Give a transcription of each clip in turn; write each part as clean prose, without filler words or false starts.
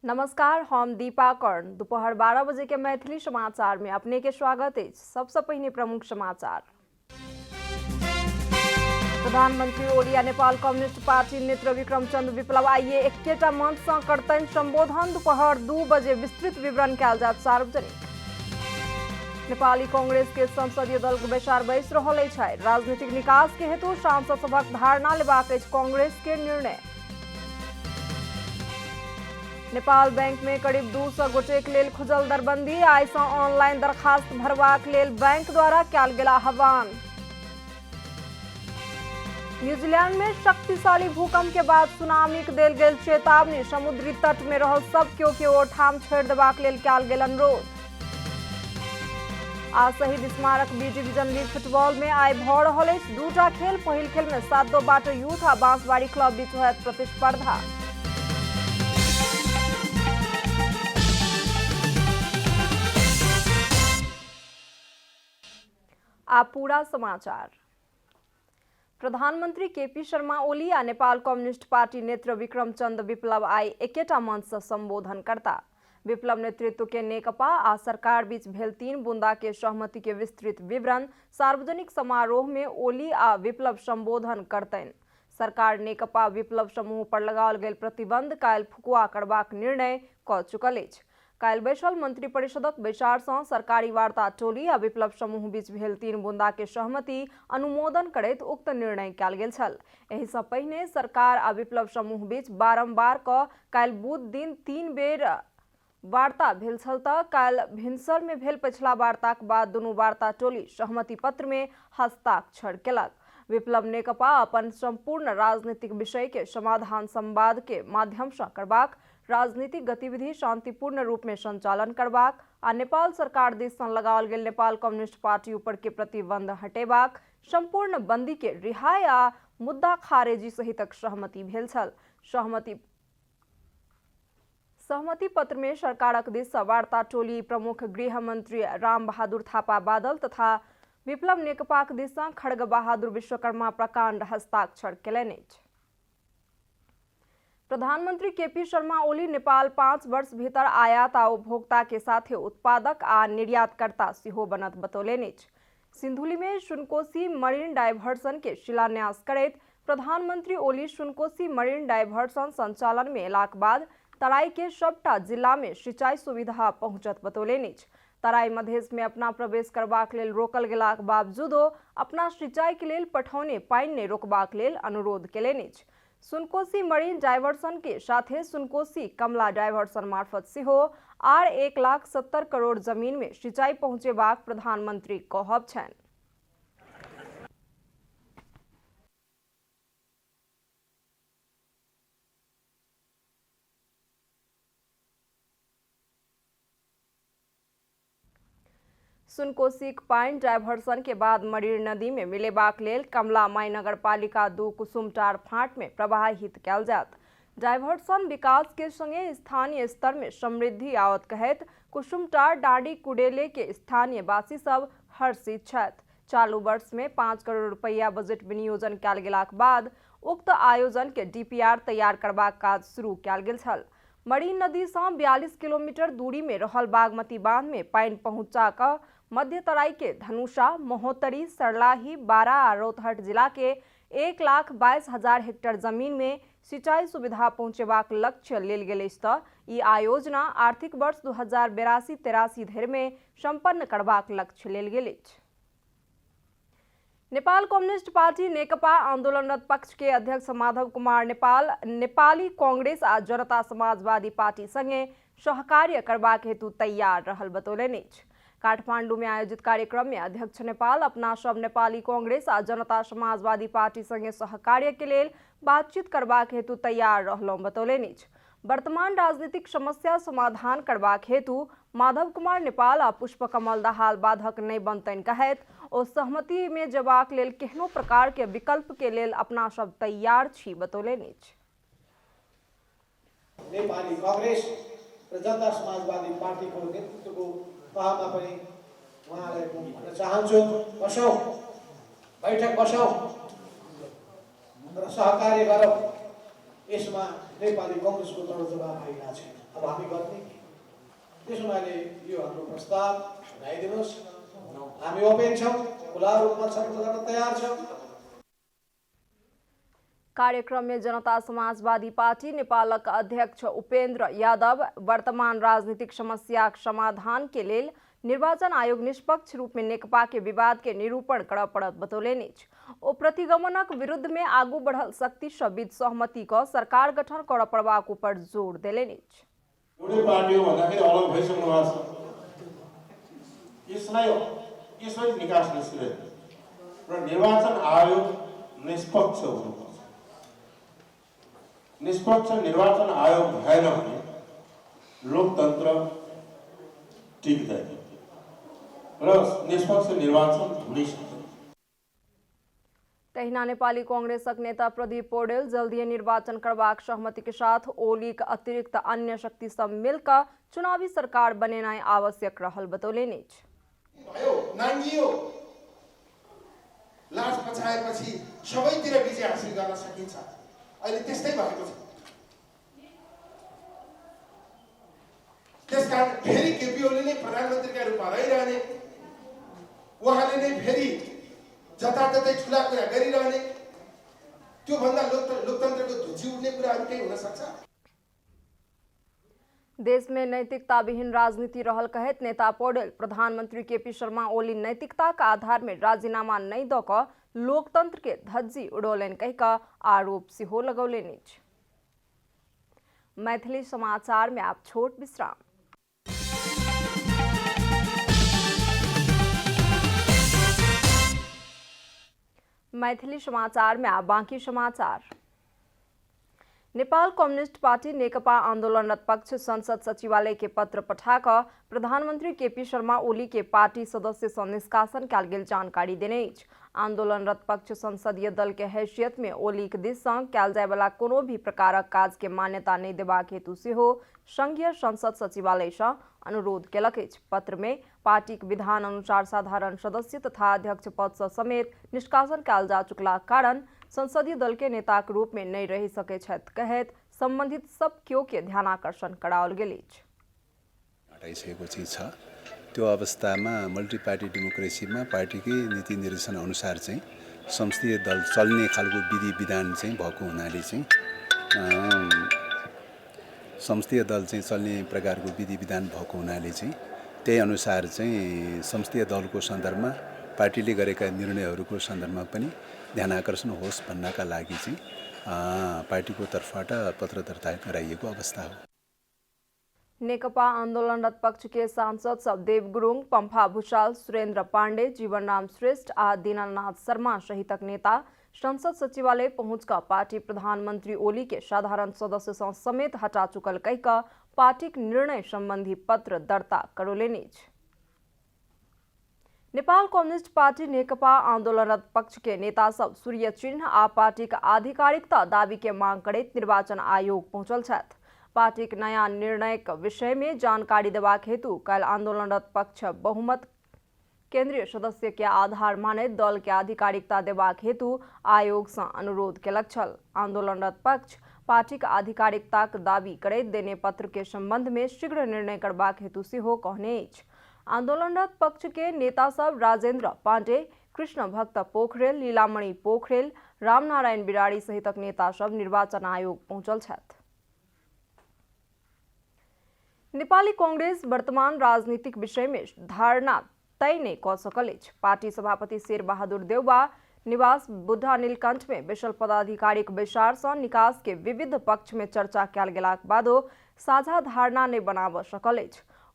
नमस्कार, हम दीपा कर्ण। दोपहर 12 बजे के मैथिली समाचार में अपने के स्वागत है। सबसे पहले प्रमुख समाचार। प्रधानमंत्री ओली आ नेपाल कम्युनिस्ट पार्टी नेता विक्रमचंद्र विप्लव आइए एकेटा मंच से करतन संबोधन। दोपहर 2 बजे विस्तृत विवरण कयल जात सार्वजनिक। नेपाली कांग्रेस के संसदीय दल के बैसार बैस रहल अछि। राजनीतिक निकास के हेतु सांसद सभक धारणा लेबाक अछि कांग्रेस के निर्णय। नेपाल बैंक में करीब 200 गोटेक लेल खुजल दरबंदी। आइ से ऑनलाइन दरखास्त भरबाक लेल बैंक द्वारा कयल गेल आह्वान। न्यूजीलैंड में शक्तिशाली भूकंप के बाद सुनामी के देल गेल चेतावनी। समुद्री तट में रहल सब केओ के ओठाम छोड़ देबाक लेल कयल गेल अनुरोध। आ शहीद स्मारक बी डिवीजन लीग फुटबॉल में आइ भऽ रहल अछि दूटा खेल। पहिल खेल में 7-2 बाटो यूथ आ बांसबाड़ी क्लब बीच होयत प्रतिस्पर्धा। आप पूरा समाचार। प्रधानमंत्री केपी शर्मा ओली आ नेपाल कम्युनिस्ट पार्टी नेता विक्रमचंद्र विप्लव आई एकेटा मंच से संबोधन करता। विप्लव नेतृत्व के नेकपा आ सरकार बीच भेल 3 बुंदा के सहमति के विस्तृत विवरण सार्वजनिक समारोह में ओली आ विप्लव संबोधन करतनि। सरकार नेकपा विप्लव समूह पर लगाओल गेल प्रतिबंध काल्हि फुकुआ करबाक निर्णय क चुकल अछि। काल्हि बैसल मंत्री परिषदक बैसार सँ सरकारी वार्ता टोली आ विप्लव समूह बीच भेल 3 बुंदा के सहमति अनुमोदन करैत उक्त निर्णय कयल गेल छल। एहि सँ पहिने सरकार आ विप्लव समूह बीच बारंबार काल्हि बुध दिन 3 बेर वार्ता भेल छल तऽ काल्हि भिनसर में भेल पछिला वार्ताक बाद दुनू वार्ता टोली सहमति पत्र में हस्ताक्षर केलक। विप्लव नेकपा अपन संपूर्ण राजनीतिक विषय के समाधान संवाद के माध्यम से करबाक, राजनीतिक गतिविधि शांतिपूर्ण रूप में संचालन करबाक आ नेपाल सरकार दिस सँ लगाओल गेल नेपाल कम्युनिस्ट पार्टी ऊपर के प्रतिबंध हटेबाक, संपूर्ण बंदी के रिहाई आ मुद्दा खारेजी सहितक सहमति भेल छल। सहमति पत्र में सरकारक दिस सँ वार्ता टोली प्रमुख गृह मंत्री राम बहादुर थापा बादल तथा विप्लव नेकपाक दिस सँ खड्ग बहादुर विश्वकर्मा प्रकांड हस्ताक्षर केलनि अछि। प्रधानमंत्री केपी शर्मा ओली नेपाल 5 वर्ष भीतर आयात आ उपभोक्ता के साथे उत्पादक आ निर्यातकर्ता सेहो बनत बतौलनि अछि। सिन्धुली में सुनकोशी मरीन डायवर्सन के शिलान्यास करैत प्रधानमंत्री ओली सुनकोशी मरीन डायवर्सन संचालन में अयलाक बाद तराई के सबटा जिला में सिंचाई सुविधा पहुंचत बतौलनि अछि। तराई मधेश में अपना प्रवेश करबाक लेल रोकल गेलाक बावजूदो अपना सिंचाई के लेल पठौने पानि नहि रोकबाक लेल अनुरोध केलनि अछि। सुनकोशी मरीन डायवर्सन के साथे सुनकोशी कमला डायवर्सन मार्फत सेहो आर 1,70 करोड़ जमीन में सिंचाई पहुंचेबाक प्रधानमंत्री कहब छनि। सुनकोशीक पानि डायवर्सन के बाद मरीन नदी में मिलेबाक लेल कमला माई नगरपालिका 2 कुसुमटार फाँट में प्रवाहित कयल जायत। डायवर्सन विकास के संगे स्थानीय स्तर में समृद्धि आवत कहैत कुसुमटार डाँडी कुडेले के स्थानीय वासी सब हर्षित छथि। चालू वर्ष में 5 करोड़ रुपया बजट विनियोजन कयल गेलाक बाद उक्त आयोजन के डीपीआर तैयार करबाक काज शुरू कयल गेल छल। मरीन नदी सँ 42 किलोमीटर दूरी में रहल बागमती बांध में पानि पहुंचा कऽ मध्य तराई के धनुषा, महोत्तरी, सर्लाही, बारा आ रौतहट जिला के 1,22,000 हेक्टेयर जमीन में सिंचाई सुविधा पहुंचेबाक लक्ष्य लेल गेल अछि तऽ ई आयोजना आर्थिक वर्ष 2082-83 धरि में संपन्न करबाक लक्ष्य लेल गेल अछि। नेपाल कम्युनिस्ट पार्टी नेकपा आंदोलनरत पक्ष के अध्यक्ष माधव कुमार नेपाल नेपाली कांग्रेस आ जनता समाजवादी पार्टी संगे सहकार्य करबाक हेतु तैयार रहल बतौलनि अछि। काठमांडू में आयोजित कार्यक्रम में अध्यक्ष नेपाल अपना सब नेपाली कांग्रेस आ जनता समाजवादी पार्टी संगे सहकार्य के लेल बातचीत करबाक हेतु तैयार रहलहुँ बतौलनि अछि। वर्तमान राजनीतिक समस्या समाधान करबाक हेतु माधव कुमार नेपाल आ पुष्पकमल दाहाल बाधक नहीं बनतनि कहैत ओ सहमति में जेबाक लेल केहनो प्रकार के विकल्प के लेल अपना सब तैयार छी बतौलनि अछि। नेपाली कांग्रेस र जनता समाजवादी पार्टीको नेतृत्वको तहमा पनि उहाँलाई भन्न चाहन्छु, बसौँ, बैठक बसौँ र सहकार्य गरौँ। यसमा नेपाली कांग्रेसको दर्जवा भइरहेको छैन। अब हामी गर्ने के? त्यसो हुनाले यो हाम्रो प्रस्ताव सुनाइदिनुहोस्। हामी ओपेन छौँ, खुला रूपमा छलफल गर्न तयार छौँ। कार्यक्रम में जनता समाजवादी पार्टी नेपालक अध्यक्ष उपेन्द्र यादव वर्तमान राजनीतिक समस्या समाधान के लेल निर्वाचन आयोग निष्पक्ष रूप में नेकपा के विवाद के निरूपण कर पड़त बतौलेनि। ओ प्रतिगमनक विरुद्ध में आगू बढ़ल शक्ति सब बीच सहमति का सरकार गठन कर पड़बाक ऊपर जोड़ देलेनि। एउटै पार्टी हो भन्दाखेरि अलग भइसक्नु भएको छ। यसलाई निकास निस्किँदैन र निर्वाचन आयोग निष्पक्ष हुनुपर्छ। निष्पक्ष निर्वाचन आयोग भएन भने लोकतन्त्र टिक्दैन र निष्पक्ष निर्वाचन हुनै सक्दैन। तहिना नेपाली कांग्रेसक नेता प्रदीप पौडेल जल्दी निर्वाचन करबाक सहमति के साथ ओलीक अतिरिक्त अन्य शक्ति सब मिलकर चुनावी सरकार बनेनाइ आवश्यक रहल बतौलेनि। नाङ्गियो लाज पछाएपछि सबैतिर विजय हासिल गर्न सकिन्छ। अहिले त्यस्तै भएको छ। त्यसकारण फेरि केपी ओली नै प्रधानमन्त्रीका रूपमा रहिरहने, उहाँले नै फेरि जताततै ठुला कुरा गरिरहने, त्यो भन्दा लोकतन्त्रको धुची उठ्ने कुराहरू केही हुन सक्छ? देश में नैतिकता विहीन राजनीति रहल कहत नेता पौडेल प्रधानमंत्री केपी शर्मा ओली नैतिकता का आधार में राजीनामा नहीं दक लोकतंत्र के धज्जी उड़ौलन कहकर आरोप सिहो लगौलेनि। मैथिली समाचार में आप छोट विश्राम। मैथिली समाचार में आप बाँकी समाचार। नेपाल कम्युनिस्ट पार्टी नेकपा आंदोलनरत पक्ष संसद सचिवालय के पत्र पठाकर प्रधानमंत्री केपी शर्मा ओली के पार्टी सदस्य से निष्कासन कयल गेल जानकारी देने। आंदोलनरत पक्ष संसदीय दल के हैसियत में ओली के दिस कयल जाय वाला कोनो भी प्रकारक काज के मान्यता नहीं देबाक हेतु सेहो संघीय संसद सचिवालय से अनुरोध केलक। पत्र में पार्टी के विधान अनुसार साधारण सदस्य तथा अध्यक्ष पद से समेत निष्कासन कयल जा चुकला कारण संसदीय दल के नेता के रूप में नहीं रह सके कहत संबंधित सब क्यों के ध्यानाकर्षण कराओल गेल। त्यो अवस्थामा मल्टी पार्टी डेमोक्रेसीमा पार्टीकै नीति निर्देशन अनुसार चाहिँ संसदीय दल चल्ने खालको विधि विधान चाहिँ भएको हुनाले चाहिँ संसदीय दल चाहिँ चल्ने प्रकारको विधि विधान भएको हुनाले चाहिँ त्यही अनुसार चाहिँ संसदीय दलको सन्दर्भमा पार्टीले गरेका निर्णयहरूको सन्दर्भमा पनि ध्यानाकर्षण होस् भन्नका लागि चाहिँ पार्टीको तर्फबाट पत्र दर्ता गराइएको अवस्था हो। नेकपा आंदोलनरत पक्ष के सांसद सबदेव गुरुङ, पंफा भूषाल, सुरेन्द्र पाण्डे, जीवनराम श्रेष्ठ आ दीनानाथ शर्मा सहितक नेता संसद सचिवालय पहुंचकर पार्टी प्रधानमंत्री ओली के साधारण सदस्य समेत हटा चुकल कहकर पार्टी निर्णय संबंधी पत्र दर्ता करोलेनि। नेपाल कम्युनिस्ट पार्टी नेकपा आंदोलनरत पक्ष के नेता सब सूर्य चिन्ह आ पार्टी का आधिकारिकता दावी के मांग करैत निर्वाचन आयोग पहुंचल छथि। पार्टी के नया निर्णय के विषय में जानकारी देबाक हेतु कल आंदोलनरत पक्ष बहुमत केंद्रीय सदस्य के आधार मानैत दल के आधिकारिकता देबाक हेतु आयोग से अनुरोध केलक छल। आंदोलनरत पक्ष पार्टी का आधिकारिकता दावी करैत देने पत्र के संबंध में शीघ्र निर्णय करबाक हेतु सेहो कहने। आंदोलनरत पक्ष के नेता सब राजेंद्र पांडे, कृष्ण भक्त पोखरेल, लीलामणि पोखरेल, रामनारायण बिराड़ी सहितक नेता सब निर्वाचन आयोग पहुंचल छथि। नेपाली कांग्रेस वर्तमान राजनीतिक विषय में धारणा तय नहीं क सकल। पार्टी सभापति शेर बहादुर देउबा निवास बुढ़ा नीलकंठ में विशल पदाधिकारिक विचार से निकास के विविध पक्ष में चर्चा कयल गेलाक बादो साझा धारणा नहीं बनाब सकल।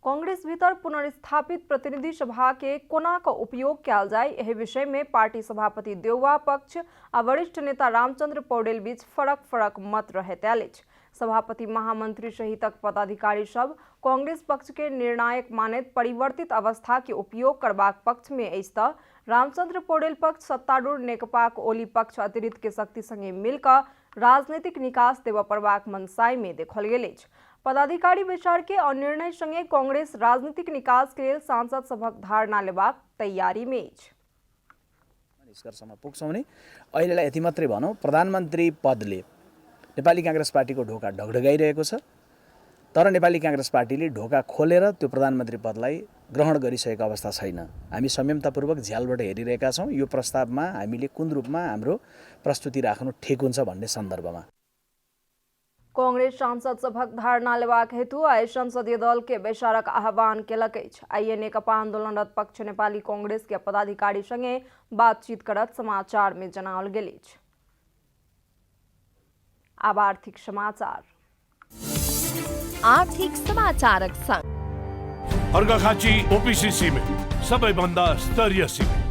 कांग्रेस भीतर पुनर्स्थापित प्रतिनिधि सभा के कोना का उपयोग कयल जाय एहि विषय में पार्टी सभापति देउबा पक्ष आ वरिष्ठ नेता रामचंद्र पौडेल बीच फरक मत रहैत। सभापति महामंत्री सहितक पदाधिकारी सब कांग्रेस पक्ष के निर्णायक मानैत परिवर्तित अवस्था के उपयोग करबाक पक्ष में अछि। रामचंद्र पौडेल पक्ष सत्तारूढ़ नेकपा ओली पक्ष अतिरिक्त के शक्ति संगे मिलकर राजनीतिक निकास देव पड़बाक मनसाय में देखल गेल। पदाधिकारी विचार के और निर्णय संगे कांग्रेस राजनीतिक निकास के लिए सांसद सभक धारणा लेबाक तैयारी में निष्कर्षमा पुग्छौं नि। अहिलेलाई यति मात्रै भनौं, प्रधानमन्त्री पदले नेपाली कांग्रेस पार्टीको ढोका ढगढगाइरहेको छ। तर नेपाली काङ्ग्रेस पार्टीले ढोका खोलेर त्यो प्रधानमन्त्री पदलाई ग्रहण गरिसकेको अवस्था छैन। हामी संयमतापूर्वक झ्यालबाट हेरिरहेका छौँ यो प्रस्तावमा हामीले कुन रूपमा हाम्रो प्रस्तुति राख्नु ठिक हुन्छ भन्ने सन्दर्भमा। कांग्रेस सांसद सभक धारणा लेबाक हेतु आइ संसदीय दल के बैसारक आह्वान केलक अछि। आइ नेकपा आंदोलनरत पक्ष नेपाली कांग्रेस के पदाधिकारी संगे बातचीत करत समाचार में जनाओल गेल अछि। अब आर्थिक समाचार। आर्थिक समाचारक संग अर्घाखाँची ओपीसी सिमेन्ट सबैभन्दा स्तरीय सिमेन्ट।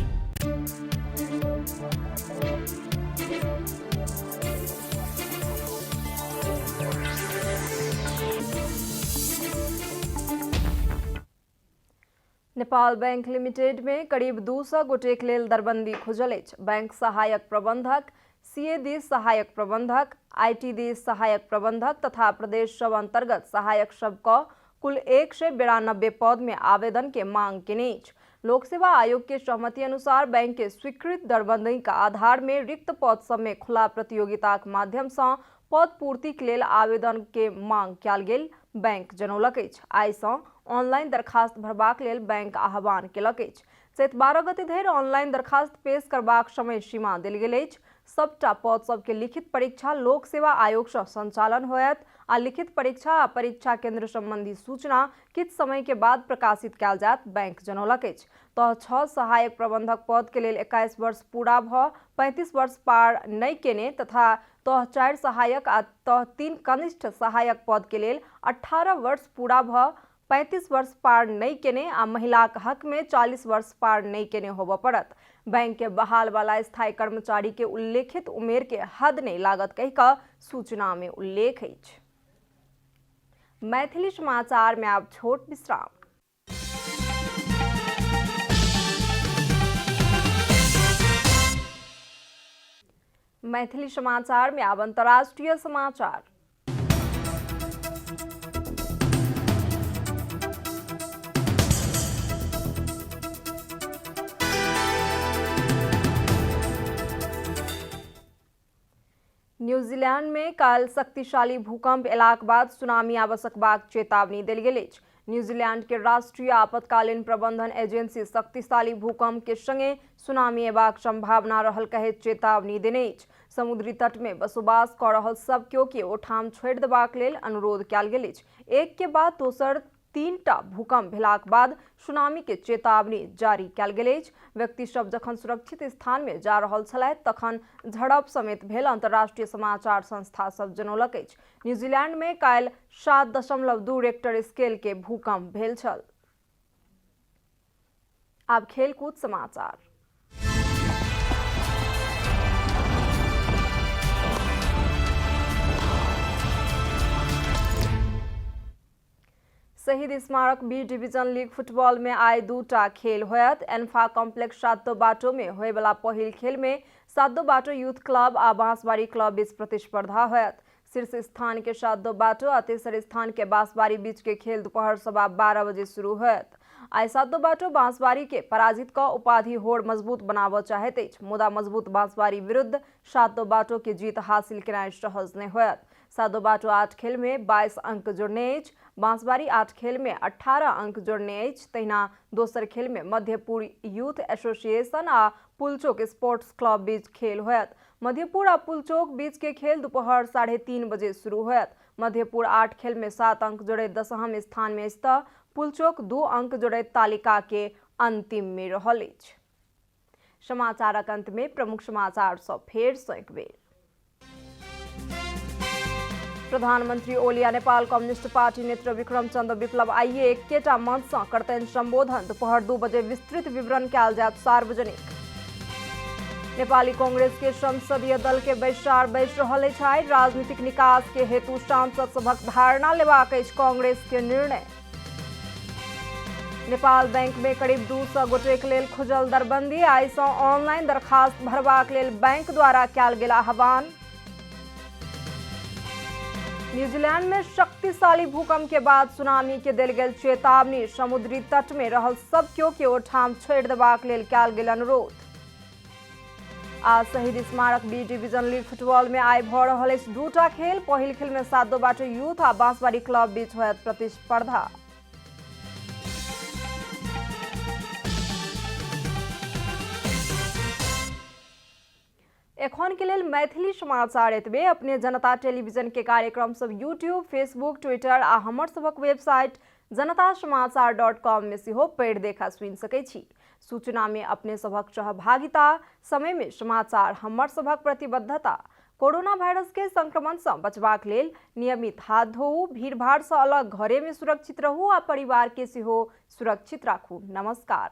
नेपाल बैंक लिमिटेड में करीब 200 गोटेक लेल दरबंदी खुजल अछि। बैंक सहायक प्रबंधक, सीएडी सहायक प्रबंधक, आईटीडी सहायक प्रबंधक तथा प्रदेश सब अंतर्गत सहायक सबका कुल 192 पद में आवेदन के मांग केने अछि। लोक सेवा आयोग के सहमति अनुसार बैंक के स्वीकृत दरबंदी का आधार में रिक्त पद सब में खुला प्रतियोगिता के माध्यम से पद पूर्ति के लेल आवेदन के मांग कयल गेल बैंक जनौलक अछि। आइ सँ ऑनलाइन दरखास्त भरबाक लेल बैंक आह्वान केलक अछि। चैत 12 गते धरि ऑनलाइन दरखास्त पेश करबाक समय सीमा देल गेल अछि। सबटा पद सबके लिखित परीक्षा लोक सेवा आयोग से संचालन होयत आ लिखित परीक्षा आ परीक्षा केंद्र संबंधी सूचना किछ समय के बाद प्रकाशित कयल जायत बैंक जनौलक अछि। तह 6 सहायक प्रबंधक पद के लेल 21 वर्ष पूरा भ 35 वर्ष पार नहीं केने तथा तह 4 सहायक आ तह 3 कनिष्ठ सहायक पद के लेल 18 वर्ष पूरा भ 35 वर्ष पार नहीं केने आ महिला के हक में 40 वर्ष पार नहीं केने होबऽ पड़त। बैंक के बहाल वाला स्थायी कर्मचारी के उल्लेखित उमेर के हद नहीं लागत कही का सूचना में उल्लेख है। मैथिली समाचार में आप छोट विश्राम। मैथिली समाचार में अब अंतर्राष्ट्रीय समाचार। न्यूजीलैंड में काल शक्तिशाली भूकंप एलाक बाद सुनामी आवश्यकबाक चेतावनी देल गेल अछि। न्यूजीलैंड के राष्ट्रीय आपातकालीन प्रबंधन एजेंसी शक्तिशाली भूकंप के संगे सुनामी एबाक संभावना रहल कहैत चेतावनी देने अछि। समुद्री तट में बसोबास कऽ रहल सब केओ के ओठाम छोड़ि देबाक लेल अनुरोध कयल गेल अछि। एक के बाद दोसर 3टा भूकंप भेलाक बाद सुनामी के चेतावनी जारी कयल गेल अछि। व्यक्ति सब जखन सुरक्षित स्थान में जा रहल छलथि तखन झड़प समेत भेल अंतर्राष्ट्रीय समाचार संस्था सब जनौलक अछि। न्यूजीलैंड में काल्हि 7.2 रेक्टर स्केल के भूकंप भेल छल। आब खेलकूद समाचार। शहीद स्मारक बी डिवीजन लीग फुटबॉल में आइ 2टा खेल होयत। एन्फा कॉम्प्लेक्स सातो बाटो में होय वाला पहिल खेल में सातो बाटो यूथ क्लब आ बांसबारी क्लब बीच प्रतिस्पर्धा होयत। शीर्ष स्थान के सातो बाटो आ तेसर स्थान के बांसबारी बीच के खेल दोपहर 12:15 बजे शुरू होयत। आइ सातो बाटो बांसबारी के पराजित क उपाधि होड़ मजबूत बनाबऽ चाहैत अछि, मुदा मजबूत बांसबारी विरुद्ध सातो बाटो के जीत हासिल केनाइ सहज नहि होयत। सातो बाटो 8 खेल में 22 अंक जोड़ने अछि, बांसबारी 8 खेल में 18 अंक जोड़ने अछि। तहिना दोसर खेल में मध्यपुर यूथ एसोसिएशन आ पुलचोक स्पोर्ट्स क्लब बीच खेल होयत। मध्यपुर आ पुलचोक बीच के खेल दोपहर 3:30 बजे शुरू होयत। मध्यपुर 8 खेल में 7 अंक जोड़े 10म स्थान में अछि तऽ पुलचोक 2 अंक जोड़े तालिका के अंतिम में रहल अछि। समाचारक अंत में प्रमुख समाचार सब फेर सँ एक बेर। प्रधानमंत्री ओली आ नेपाल कम्युनिस्ट पार्टी नेता विक्रम चंद्र विप्लव आइए एकेटा मंच सँ करतनि संबोधन। दोपहर 2 बजे विस्तृत विवरण कयल जायत सार्वजनिक। नेपाली कांग्रेस के संसदीय दल के बैसार बैस रहल अछि। आइ राजनीतिक निकास के हेतु सांसद सभक धारणा लेबाक अछि कांग्रेस के निर्णय। नेपाल बैंक में करीब 200 गोटेक लेल खुजल दरबंदी। आइ सँ ऑनलाइन दरखास्त भरबाक लेल बैंक द्वारा कयल गेल आह्वान। न्यूजीलैंड में शक्तिशाली भूकंप के बाद सुनामी के देल गेल चेतावनी। समुद्री तट में रहल सब केओ के ओठाम छोड़ि देबाक लेल कयल गेल अनुरोध। आज शहीद स्मारक बी डिवीजन लीग फुटबॉल में आइ भ रहल अछि 2टा खेल। पहिल खेल में 7-2 यूथ आ बांसबारी क्लब बीच होयत प्रतिस्पर्धा। एखन के लेल मैथिली समाचार एतबे। अपने जनता टेलीविजन के कार्यक्रम सब यूट्यूब, फेसबुक, ट्विटर आ हमर सबक वेबसाइट जनतासमाचार.com में सेहो पढ़ि देखा सुनि सकै छी। सूचना में अपने सबक सहभागिता, समय में समाचार हमर सबक प्रतिबद्धता। कोरोना वायरस के संक्रमण से बचबाक लेल नियमित हाथ धोऊ, भीड़ भाड़ से अलग घरे में सुरक्षित रहू आ परिवार के सेहो सुरक्षित राखू। नमस्कार।